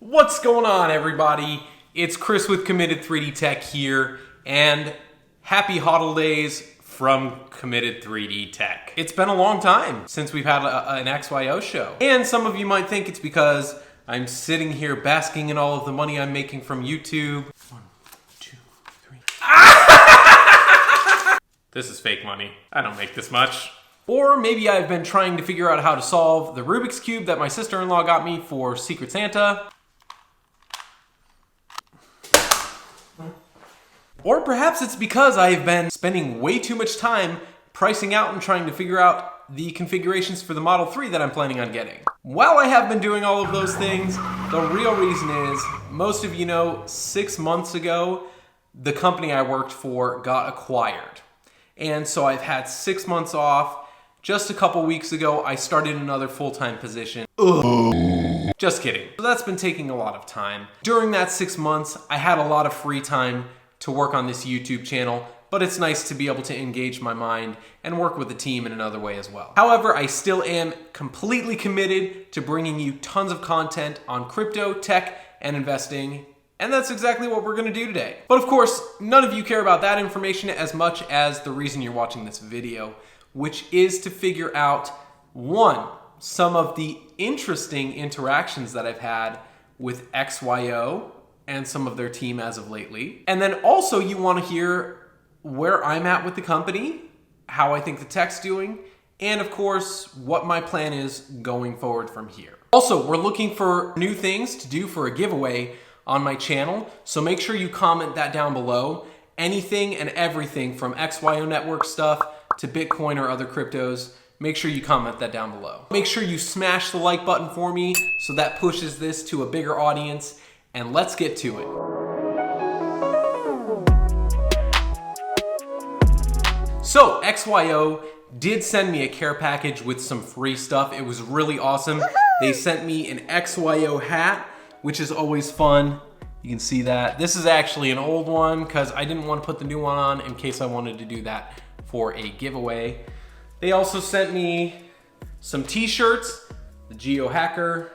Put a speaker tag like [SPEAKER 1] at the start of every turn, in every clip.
[SPEAKER 1] What's going on, everybody? It's Chris with Committed 3D Tech here, and happy HODLdays from Committed 3D Tech. It's been a long time since we've had an XYO show, and some of you might think it's because I'm sitting here basking in all of the money I'm making from YouTube. 1, 2, 3. This is fake money. I don't make this much. Or maybe I've been trying to figure out how to solve the Rubik's Cube that my sister-in-law got me for Secret Santa. Or perhaps it's because I've been spending way too much time pricing out and trying to figure out the configurations for the Model 3 that I'm planning on getting. While I have been doing all of those things, the real reason is, most of you know, 6 months ago, the company I worked for got acquired. And so I've had 6 months off. Just a couple weeks ago, I started another full-time position. Ugh. Just kidding. So that's been taking a lot of time. During that 6 months, I had a lot of free time to work on this YouTube channel, but it's nice to be able to engage my mind and work with the team in another way as well. However, I still am completely committed to bringing you tons of content on crypto, tech, and investing, and that's exactly what we're gonna do today. But of course, none of you care about that information as much as the reason you're watching this video, which is to figure out, one, some of the interesting interactions that I've had with XYO and some of their team as of lately. And then also you want to hear where I'm at with the company, how I think the tech's doing, and of course, what my plan is going forward from here. Also, we're looking for new things to do for a giveaway on my channel, so make sure you comment that down below. Anything and everything from XYO Network stuff to Bitcoin or other cryptos, make sure you comment that down below. Make sure you smash the like button for me so that pushes this to a bigger audience, and let's get to it. So XYO did send me a care package with some free stuff. It was really awesome. They sent me an XYO hat, which is always fun. You can see that. This is actually an old one because I didn't want to put the new one on in case I wanted to do that for a giveaway. They also sent me some t-shirts, the Geo Hacker.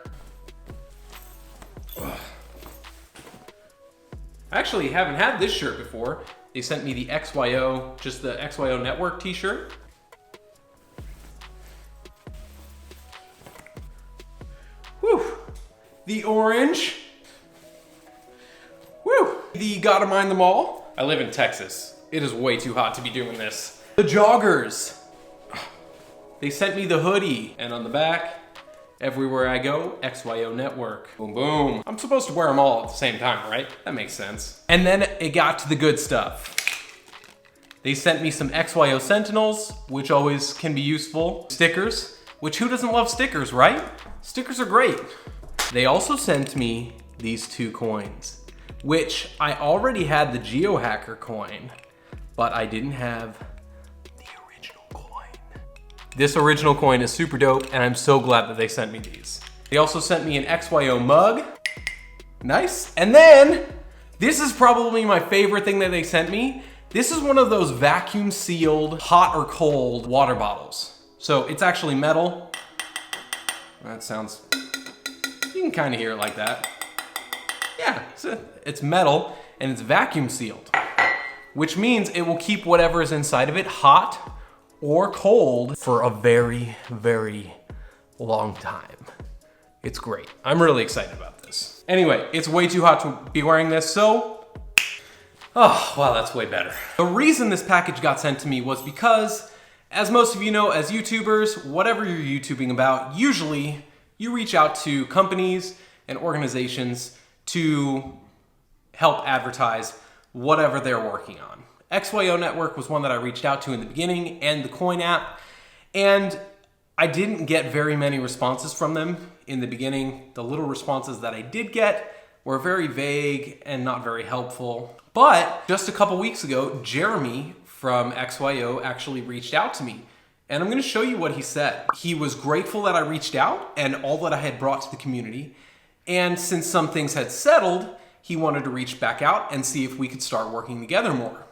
[SPEAKER 1] I actually haven't had this shirt before. They sent me the XYO, just the XYO Network t-shirt. Whew. The orange. Whew. The Gotta Mind Them All. I live in Texas. It is way too hot to be doing this. The joggers. They sent me the hoodie, and on the back, everywhere I go, XYO Network. Boom, boom. I'm supposed to wear them all at the same time, right? That makes sense. And then it got to the good stuff. They sent me some XYO sentinels, which always can be useful. Stickers, which who doesn't love stickers, right? Stickers are great. They also sent me these 2 coins, which I already had the Geo Hacker coin, but I didn't have the original coin. This original coin is super dope, and I'm so glad that they sent me these. They also sent me an XYO mug. Nice. And then, this is probably my favorite thing that they sent me. This is one of those vacuum sealed hot or cold water bottles. So it's actually metal. That sounds, you can kind of hear it like that. Yeah, it's metal and it's vacuum sealed, which means it will keep whatever is inside of it hot or cold for a very, very long time. It's great. I'm really excited about this. Anyway, it's way too hot to be wearing this, so, oh, wow, that's way better. The reason this package got sent to me was because, as most of you know, as YouTubers, whatever you're YouTubing about, usually you reach out to companies and organizations to help advertise whatever they're working on. XYO Network was one that I reached out to in the beginning, and the COIN app, and I didn't get very many responses from them in the beginning. The little responses that I did get were very vague and not very helpful. But just a couple weeks ago, Jeromy from XYO actually reached out to me, and I'm gonna show you what he said. He was grateful that I reached out and all that I had brought to the community, and since some things had settled, he wanted to reach back out and see if we could start working together more.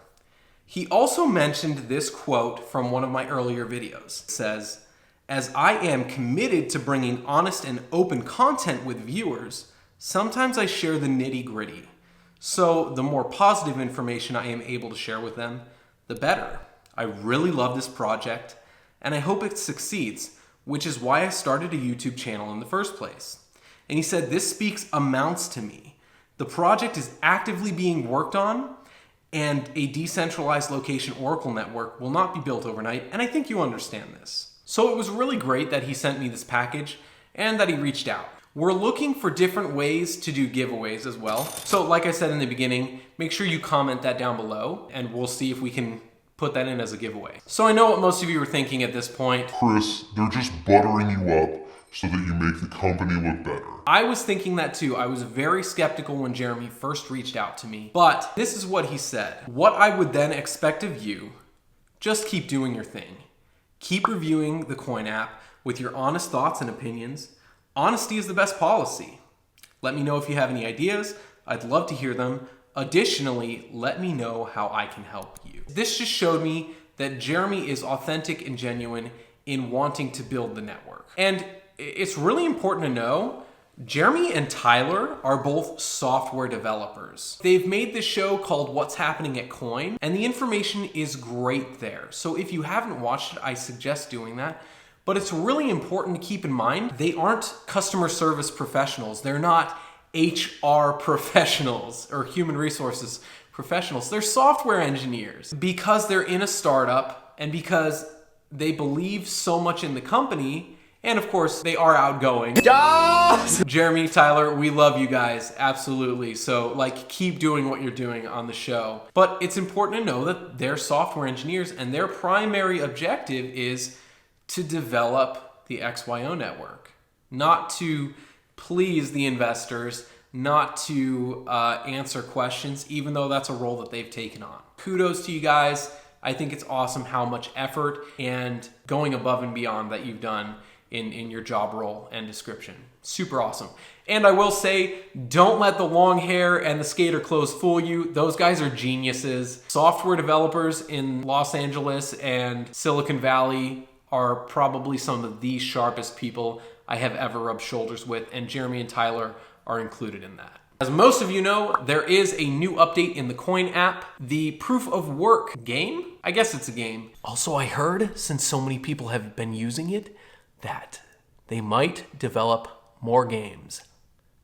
[SPEAKER 1] He also mentioned this quote from one of my earlier videos. It says, "As I am committed to bringing honest and open content with viewers, Sometimes I share the nitty-gritty. So the more positive information I am able to share with them, the better. I really love this project, and I hope it succeeds, which is why I started a YouTube channel in the first place. And he said, this speaks amounts to me. The project is actively being worked on, and a decentralized location Oracle network will not be built overnight, and I think you understand this. So it was really great that he sent me this package and that he reached out. We're looking for different ways to do giveaways as well. So like I said in the beginning, make sure you comment that down below and we'll see if we can put that in as a giveaway. So I know what most of you are thinking at this point.
[SPEAKER 2] Chris, they're just buttering you up so that you make the company look better.
[SPEAKER 1] I was thinking that too. I was very skeptical when Jeromy first reached out to me, but this is what he said. What I would then expect of you, just keep doing your thing. Keep reviewing the COIN app with your honest thoughts and opinions. Honesty is the best policy. Let me know if you have any ideas. I'd love to hear them. Additionally, let me know how I can help you. This just showed me that Jeromy is authentic and genuine in wanting to build the network. And it's really important to know, Jeromy and Tyler are both software developers. They've made this show called What's Happening at COIN, and the information is great there. So if you haven't watched it, I suggest doing that. But it's really important to keep in mind, they aren't customer service professionals. They're not HR professionals or human resources professionals. They're software engineers. Because they're in a startup and because they believe so much in the company, and of course, they are outgoing. Yes! Jeromy, Tyler, we love you guys, absolutely. So like, keep doing what you're doing on the show. But it's important to know that they're software engineers and their primary objective is to develop the XYO network, not to please the investors, not to answer questions, even though that's a role that they've taken on. Kudos to you guys. I think it's awesome how much effort and going above and beyond that you've done in your job role and description. Super awesome. And I will say, don't let the long hair and the skater clothes fool you. Those guys are geniuses. Software developers in Los Angeles and Silicon Valley are probably some of the sharpest people I have ever rubbed shoulders with, and Jeromy and Tyler are included in that. As most of you know, there is a new update in the COIN app, the proof of work game. I guess it's a game. Also, I heard, since so many people have been using it, that they might develop more games.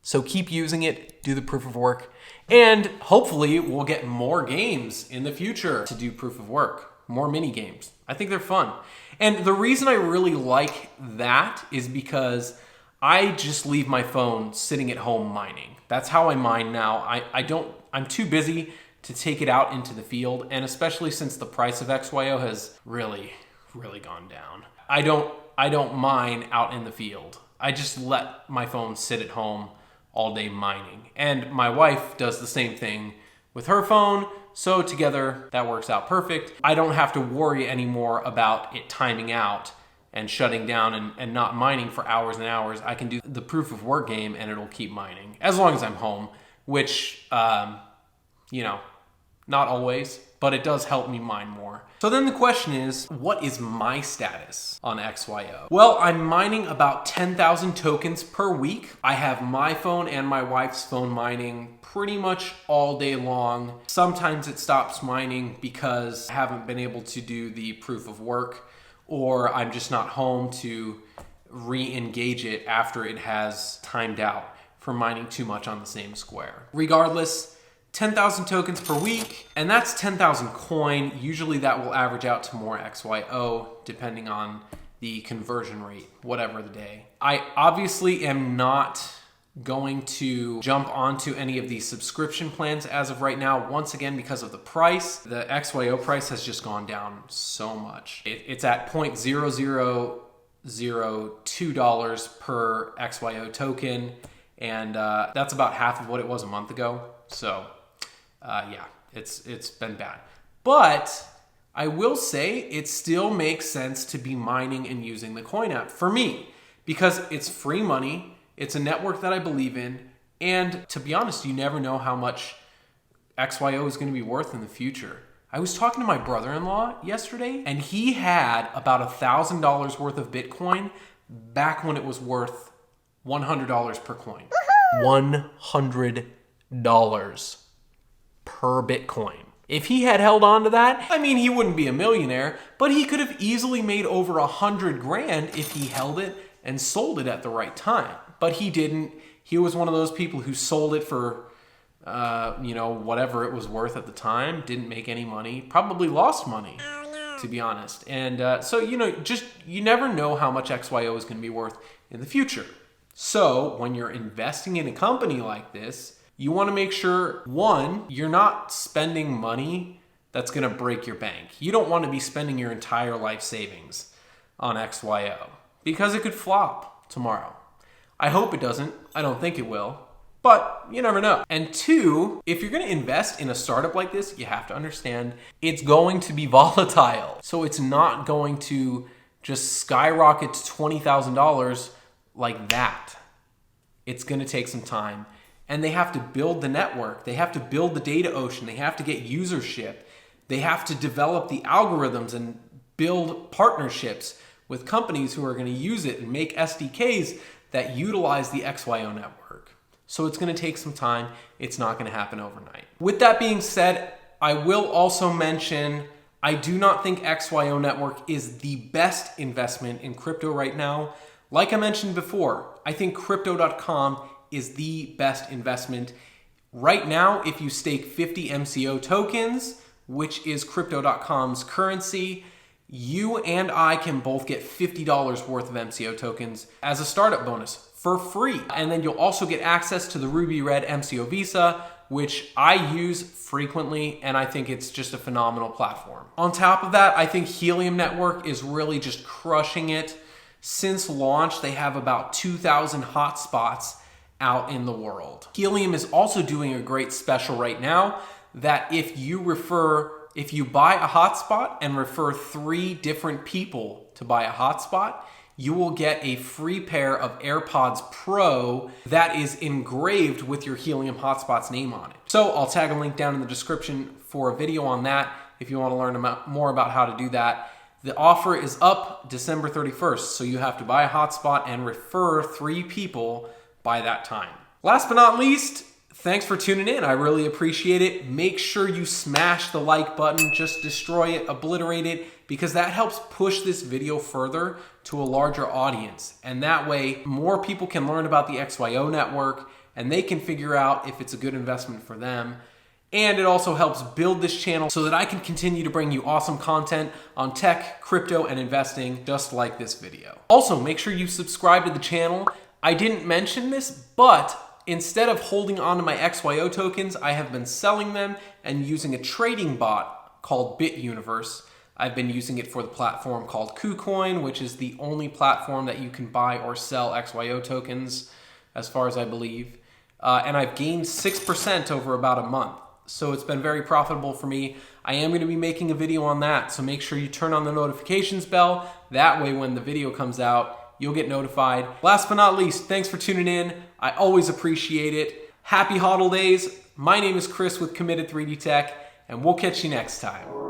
[SPEAKER 1] So keep using it, do the proof of work, and hopefully we'll get more games in the future to do proof of work, more mini games. I think they're fun. And the reason I really like that is because I just leave my phone sitting at home mining. That's how I mine now. I'm too busy to take it out into the field, and especially since the price of XYO has really gone down. I don't mine out in the field. I just let my phone sit at home all day mining. And my wife does the same thing with her phone, so together that works out perfect. I don't have to worry anymore about it timing out and shutting down and not mining for hours and hours. I can do the proof of work game and it'll keep mining as long as I'm home, which, you know, not always, but it does help me mine more. So then the question is, what is my status on XYO? Well, I'm mining about 10,000 tokens per week. I have my phone and my wife's phone mining pretty much all day long. Sometimes it stops mining because I haven't been able to do the proof of work, or I'm just not home to re-engage it after it has timed out for mining too much on the same square. Regardless, 10,000 tokens per week, and that's 10,000 coin. Usually that will average out to more XYO depending on the conversion rate, whatever the day. I obviously am not going to jump onto any of these subscription plans as of right now, once again because of the price. The XYO price has just gone down so much. It's at $0.0002 per XYO token, and that's about half of what it was a month ago. So yeah, it's been bad. But I will say it still makes sense to be mining and using the COIN app for me, because it's free money. It's a network that I believe in. And to be honest, you never know how much XYO is going to be worth in the future. I was talking to my brother-in-law yesterday, and he had about $1,000 worth of Bitcoin back when it was worth $100 per coin. $100 per Bitcoin. If he had held on to that, I mean, he wouldn't be a millionaire, but he could have easily made over 100 grand if he held it and sold it at the right time. But he didn't. He was one of those people who sold it for, whatever it was worth at the time, didn't make any money, probably lost money, to be honest. And so, you never know how much XYO is going to be worth in the future. So when you're investing in a company like this, you want to make sure, one, you're not spending money that's going to break your bank. You don't want to be spending your entire life savings on XYO because it could flop tomorrow. I hope it doesn't. I don't think it will, but you never know. And two, if you're going to invest in a startup like this, you have to understand it's going to be volatile. So it's not going to just skyrocket to $20,000 like that. It's going to take some time. And they have to build the network. They have to build the data ocean. They have to get usership. They have to develop the algorithms and build partnerships with companies who are going to use it and make SDKs that utilize the XYO network. So it's going to take some time. It's not going to happen overnight. With that being said, I will also mention I do not think XYO network is the best investment in crypto right now. Like I mentioned before, I think crypto.com is the best investment. Right now, if you stake 50 MCO tokens, which is crypto.com's currency, you and I can both get $50 worth of MCO tokens as a startup bonus for free. And then you'll also get access to the Ruby Red MCO Visa, which I use frequently, and I think it's just a phenomenal platform. On top of that, I think Helium Network is really just crushing it. Since launch, they have about 2,000 hotspots out in the world. Helium is also doing a great special right now that if you buy a hotspot and refer 3 different people to buy a hotspot, you will get a free pair of AirPods Pro that is engraved with your Helium hotspot's name on it. So I'll tag a link down in the description for a video on that if you want to learn more about how to do that. The offer is up December 31st, so you have to buy a hotspot and refer 3 people by that time. Last but not least, thanks for tuning in. I really appreciate it. Make sure you smash the like button, just destroy it, obliterate it, because that helps push this video further to a larger audience. And that way, more people can learn about the XYO network and they can figure out if it's a good investment for them. And it also helps build this channel so that I can continue to bring you awesome content on tech, crypto, and investing, just like this video. Also, make sure you subscribe to the channel. I didn't mention this, but instead of holding onto my XYO tokens, I have been selling them and using a trading bot called BitUniverse. I've been using it for the platform called KuCoin, which is the only platform that you can buy or sell XYO tokens, as far as I believe. And I've gained 6% over about a month. So it's been very profitable for me. I am going to be making a video on that, so make sure you turn on the notifications bell. That way when the video comes out, you'll get notified. Last but not least, thanks for tuning in. I always appreciate it. Happy HODL days. My name is Chris with Committed 3D Tech, and we'll catch you next time.